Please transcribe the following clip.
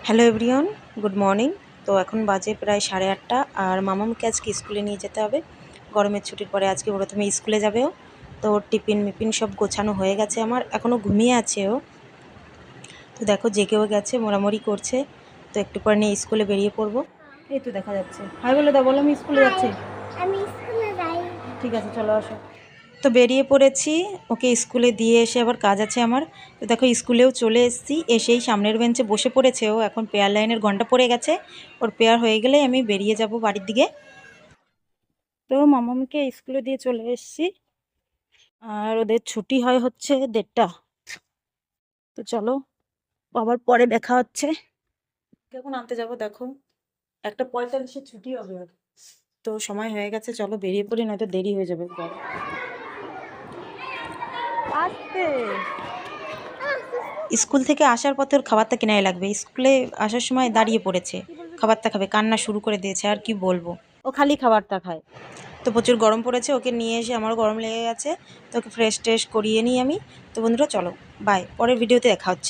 Hello everyone, good morning. তো এখন বাজে প্রায় 8:30 আর মামামকে আজকে স্কুলে নিয়ে যেতে হবে। গরমের ছুটির পরে আজকে প্রথমে স্কুলে যাবে ও। তো ওর টিফিন মিফিন সব গোছানো হয়ে গেছে, আমার এখনও ঘুমিয়ে আছে ও। তো দেখো জেগেও গেছে, মোড়ামুড়ি করছে। তো একটু পরে নিয়ে স্কুলে বেরিয়ে পড়বো। এই তো দেখা যাচ্ছে, হাই বলে দাও, বলো আমি স্কুলে যাচ্ছি। আমি স্কুলে যাই। ঠিক আছে, চলো আসো। তো বেরিয়ে পড়েছি, ওকে স্কুলে দিয়ে এসে আবার কাজ আছে আমার। তো দেখো স্কুলেও চলে এসেছি, এসেই সামনের বেঞ্চে বসে পড়েছে ও। এখন পেয়ার লাইনের ঘন্টা পড়ে গেছে, ওর পেয়ার হয়ে গেলেই আমি বেরিয়ে যাব বাড়ির দিকে। তো মামামিকে স্কুলে দিয়ে চলে এসেছি, আর ওদের ছুটি হচ্ছে 1:30। তো চলো আবার পরে দেখা হচ্ছে। কখন আনতে যাব দেখো, 1:45 ছুটি হবে ওর। তো সময় হয়ে গেছে, চলো বেরিয়ে পড়ি, নয়তো দেরি হয়ে যাবে। আসতে স্কুল থেকে আসার পথে ওর খাবারটা কেনাই লাগবে। স্কুলে আসার সময় দাঁড়িয়ে পড়েছে, খাবারটা খাবে, কান্না শুরু করে দিয়েছে। আর কি বলবো, ও খালি খাবারটা খায়। তো প্রচুর গরম পড়েছে, ওকে নিয়ে এসে আমারও গরম লেগে গেছে। তো ওকে ফ্রেশ ট্রেশ করিয়ে নিই আমি। তো বন্ধুরা চলো, বাই, পরের ভিডিওতে দেখা হচ্ছে।